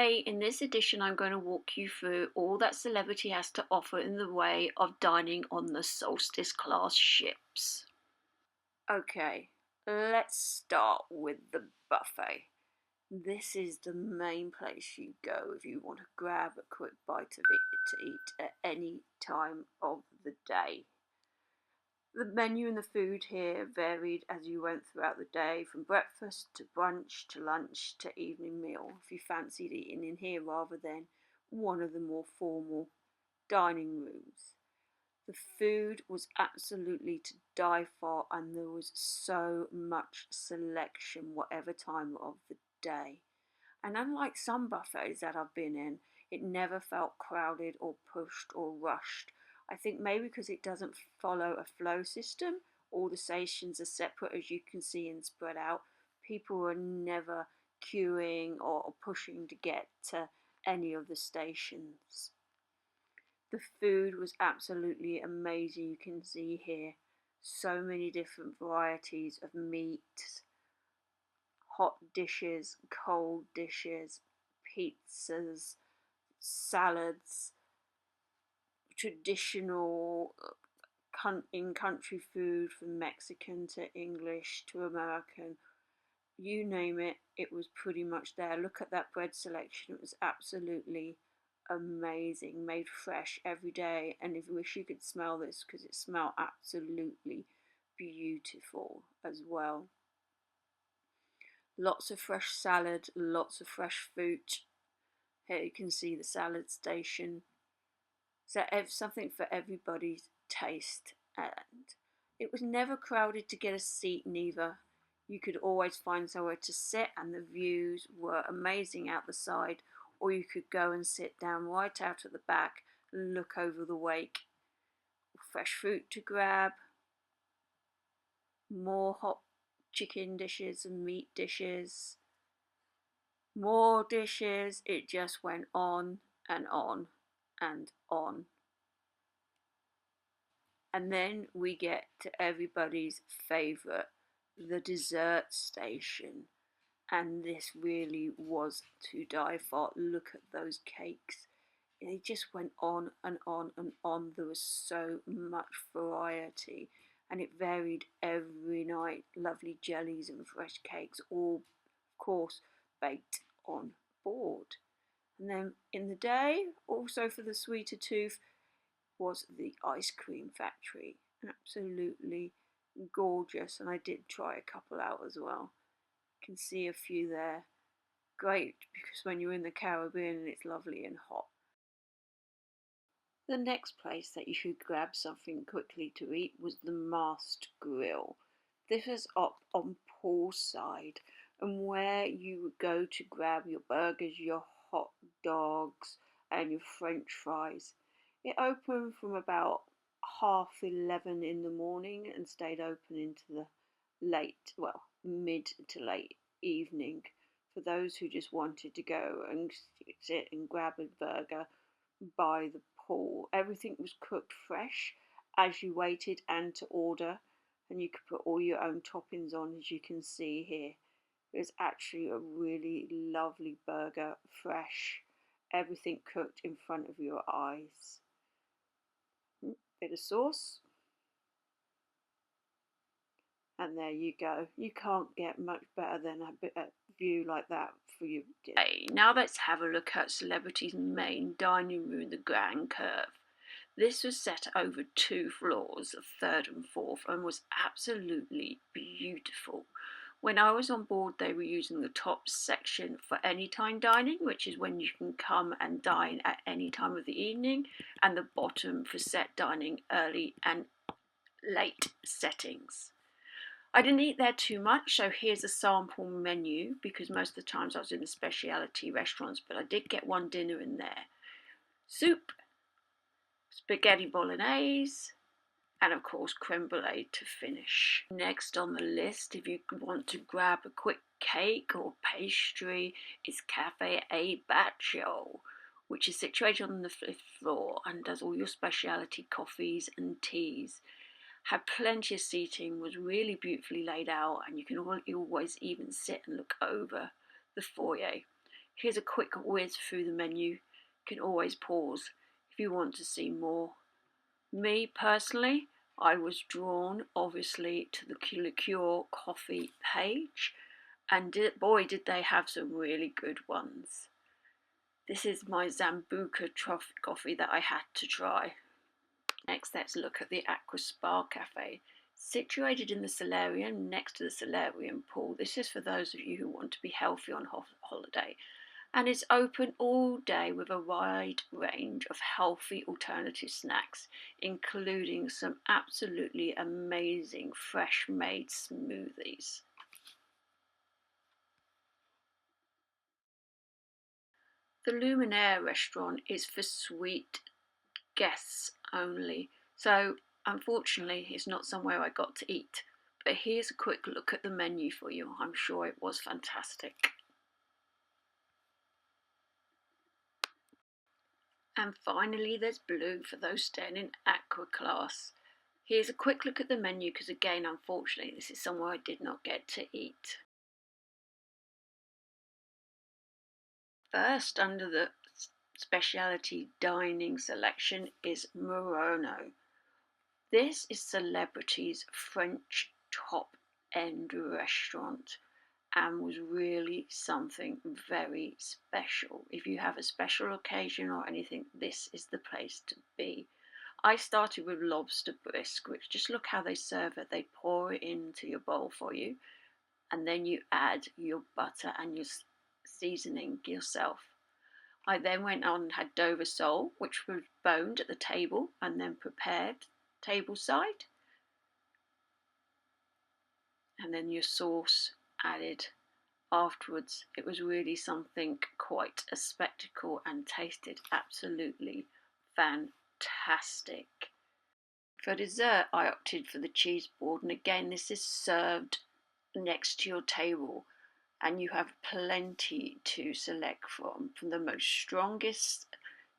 Today, in this edition, I'm going to walk you through all that Celebrity has to offer in the way of dining on the Solstice class ships. Okay, let's start with the buffet. This is the main place you go if you want to grab a quick bite of it to eat at any time of the day. The menu and the food here varied as you went throughout the day, from breakfast to brunch to lunch to evening meal, if you fancied eating in here rather than one of the more formal dining rooms. The food was absolutely to die for, and there was so much selection whatever time of the day. And unlike some buffets that I've been in, it never felt crowded or pushed or rushed. I think maybe because it doesn't follow a flow system. All the stations are separate, as you can see, and spread out. People are never queuing or pushing to get to any of the stations. The food was absolutely amazing. You can see here so many different varieties of meats, hot dishes, cold dishes, pizzas, salads, traditional in-country food, from Mexican to English to American. You name it, it was pretty much there. Look at that bread selection. It was absolutely amazing, made fresh every day, and if you wish you could smell this, because it smelled absolutely beautiful as well. Lots of fresh salad, lots of fresh fruit. Here you can see the salad station. So something for everybody's taste, and it was never crowded to get a seat neither. You could always find somewhere to sit, and the views were amazing out the side, or you could go and sit down right out at the back and look over the wake. Fresh fruit to grab, more hot chicken dishes and meat dishes, more dishes. It just went on and on and on. And then we get to everybody's favourite, the dessert station. And this really was to die for. Look at those cakes. They just went on and on and on. There was so much variety, and it varied every night. Lovely jellies and fresh cakes, all of course baked on board. And then in the day, also for the sweeter tooth, was the ice cream factory. Absolutely gorgeous, and I did try a couple out as well. You can see a few there. Great, because when you're in the Caribbean, it's lovely and hot. The next place that you should grab something quickly to eat was the Mast Grill. This is up on poolside, and where you would go to grab your burgers, your hot dogs and your French fries. It opened from about 11:30 in the morning and stayed open into the mid to late evening, for those who just wanted to go and sit and grab a burger by the pool. Everything was cooked fresh as you waited and to order, and you could put all your own toppings on, as you can see here. It was actually a really lovely burger, fresh, everything cooked in front of your eyes. Bit of sauce, and there you go. You can't get much better than a view like that for your day. Now let's have a look at Celebrity's main dining room, the Grand Curve. This was set over 2 floors, the third and fourth, and was absolutely beautiful. When I was on board, they were using the top section for anytime dining, which is when you can come and dine at any time of the evening, and the bottom for set dining, early and late settings. I didn't eat there too much, so here's a sample menu, because most of the times I was in the speciality restaurants, but I did get one dinner in there. Soup, spaghetti bolognese, and of course creme brulee to finish. Next on the list, if you want to grab a quick cake or pastry, is Cafe A Bacio, which is situated on the 5th floor and does all your speciality coffees and teas. Had plenty of seating, was really beautifully laid out, and you can always even sit and look over the foyer. Here's a quick whiz through the menu. You can always pause if you want to see more. Me personally, I was drawn obviously to the liqueur coffee page, and boy did they have some really good ones. This is my Zambuca coffee that I had to try. Next, let's look at the Aqua Spa Cafe. Situated in the solarium, next to the solarium pool. This is for those of you who want to be healthy on holiday. And it's open all day with a wide range of healthy alternative snacks, including some absolutely amazing fresh made smoothies. The Luminaire Restaurant is for suite guests only, so unfortunately it's not somewhere I got to eat. But here's a quick look at the menu for you. I'm sure it was fantastic. And finally, there's blue for those staying in aqua class. Here's a quick look at the menu because, again, unfortunately, this is somewhere I did not get to eat. First, under the speciality dining selection is Murano. This is Celebrity's French top-end restaurant, and was really something very special. If you have a special occasion or anything, this is the place to be. I started with lobster bisque, which, just look how they serve it. They pour it into your bowl for you, and then you add your butter and your seasoning yourself. I then went on and had Dover sole, which was boned at the table and then prepared table side, and then your sauce added afterwards. It was really something quite a spectacle and tasted absolutely fantastic. For dessert, I opted for the cheese board, and again, this is served next to your table, and you have plenty to select from the most strongest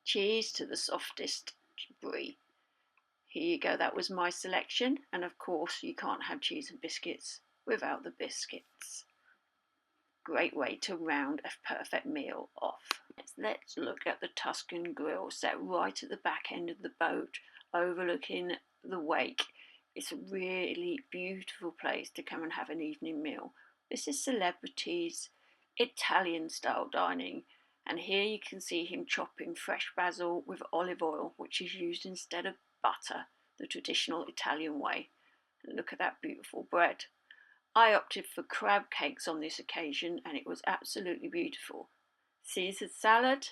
cheese to the softest brie. Here you go, that was my selection, and of course you can't have cheese and biscuits without the biscuits. Great way to round a perfect meal off. Let's look at the Tuscan Grill, set right at the back end of the boat, overlooking the wake. It's a really beautiful place to come and have an evening meal. This is Celebrity's Italian style dining, and here you can see him chopping fresh basil with olive oil, which is used instead of butter, the traditional Italian way. And look at that beautiful bread. I opted for crab cakes on this occasion, and it was absolutely beautiful. Caesar salad,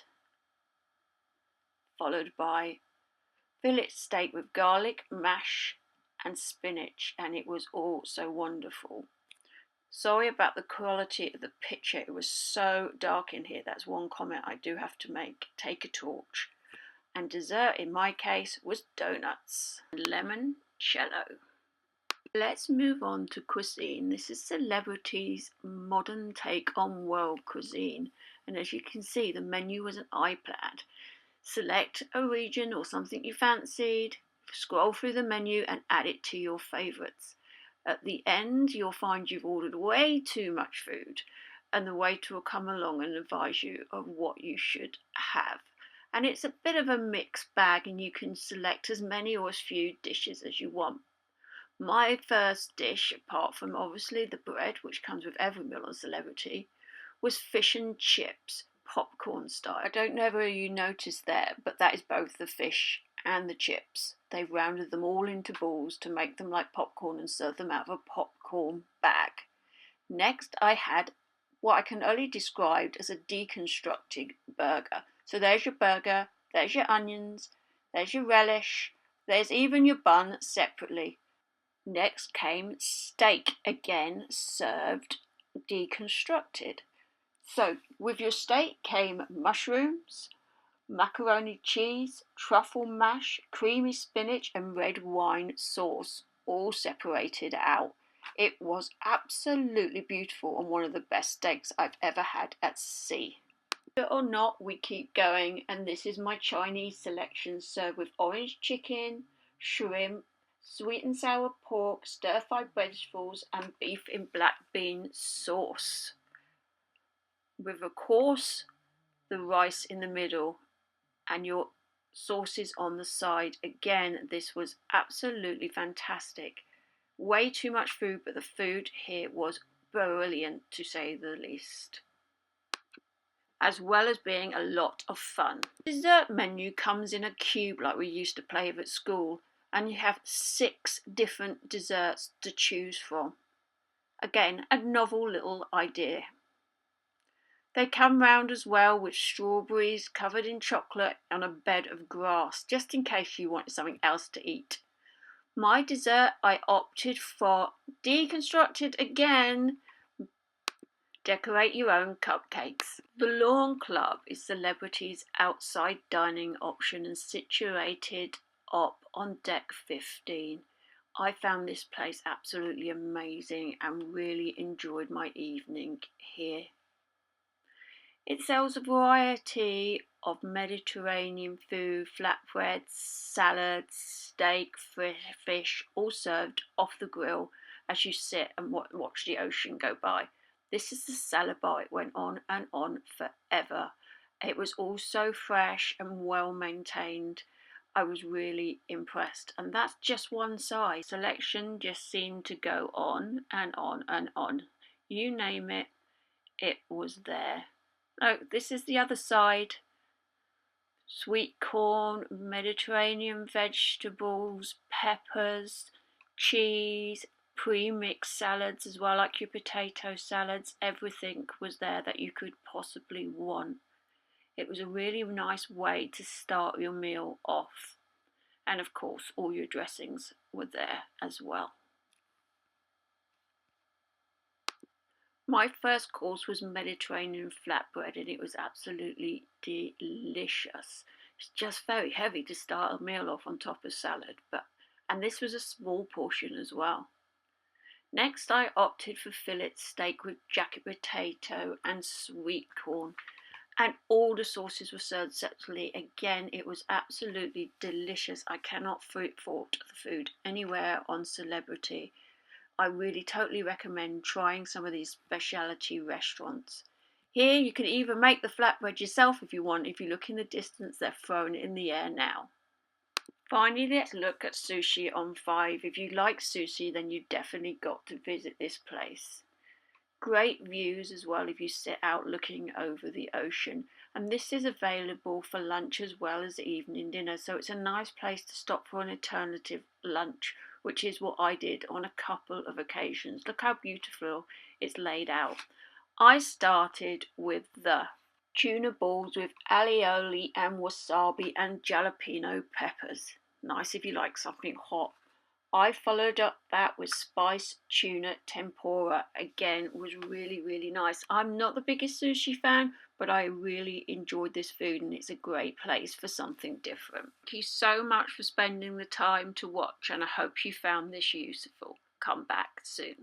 followed by fillet steak with garlic, mash and spinach, and it was all so wonderful. Sorry about the quality of the picture, it was so dark in here. That's one comment I do have to make. Take a torch. And dessert in my case was donuts. Limoncello. Let's move on to cuisine. This is Celebrity's modern take on world cuisine, and as you can see, the menu was an iPad. Select a region or something you fancied, scroll through the menu and add it to your favourites. At the end, you'll find you've ordered way too much food, and the waiter will come along and advise you of what you should have. And it's a bit of a mixed bag, and you can select as many or as few dishes as you want. My first dish, apart from obviously the bread, which comes with every meal on Celebrity, was fish and chips, popcorn style. I don't know whether you noticed there, but that is both the fish and the chips. They've rounded them all into balls to make them like popcorn and serve them out of a popcorn bag. Next, I had what I can only describe as a deconstructed burger. So there's your burger, there's your onions, there's your relish, there's even your bun separately. Next came steak, again served deconstructed. So with your steak came mushrooms, macaroni cheese, truffle mash, creamy spinach and red wine sauce, all separated out. It was absolutely beautiful and one of the best steaks I've ever had at sea. Believe it or not, we keep going, and this is my Chinese selection served with orange chicken, shrimp, sweet and sour pork, stir-fried vegetables and beef in black bean sauce. With a course the rice in the middle and your sauces on the side. Again, this was absolutely fantastic. Way too much food, but the food here was brilliant, to say the least, as well as being a lot of fun. The dessert menu comes in a cube like we used to play with at school, and you have 6 different desserts to choose from. Again, a novel little idea. They come round as well with strawberries covered in chocolate on a bed of grass, just in case you wanted something else to eat. My dessert, I opted for deconstructed again. Decorate your own cupcakes. The Lawn Club is Celebrity's outside dining option and situated up on deck 15. I found this place absolutely amazing and really enjoyed my evening here. It sells a variety of Mediterranean food, flatbreads, salads, steak, fish, all served off the grill as you sit and watch the ocean go by. This is the salad bar. It went on and on forever. It was all so fresh and well maintained. I was really impressed, and that's just one side. Selection just seemed to go on and on and on. You name it, it was there. Oh, this is the other side. Sweet corn, Mediterranean vegetables, peppers, cheese, pre-mixed salads as well, like your potato salads. Everything was there that you could possibly want. It was a really nice way to start your meal off. And of course, all your dressings were there as well. My first course was Mediterranean flatbread, and it was absolutely delicious. It's just very heavy to start a meal off on top of salad, and this was a small portion as well. Next, I opted for fillet steak with jacket potato and sweet corn, and all the sauces were served separately. Again, it was absolutely delicious. I cannot fault the food anywhere on Celebrity. I really totally recommend trying some of these specialty restaurants. Here you can even make the flatbread yourself if you want. If you look in the distance, they're thrown in the air now. Finally, let's look at Sushi on 5. If you like sushi, then you definitely got to visit this place. Great views as well if you sit out looking over the ocean. And this is available for lunch as well as evening dinner. So it's a nice place to stop for an alternative lunch, which is what I did on a couple of occasions. Look how beautiful it's laid out. I started with the tuna balls with alioli and wasabi and jalapeno peppers. Nice if you like something hot. I followed up that with spiced tuna tempura. Again, was really, really nice. I'm not the biggest sushi fan, but I really enjoyed this food, and it's a great place for something different. Thank you so much for spending the time to watch, and I hope you found this useful. Come back soon.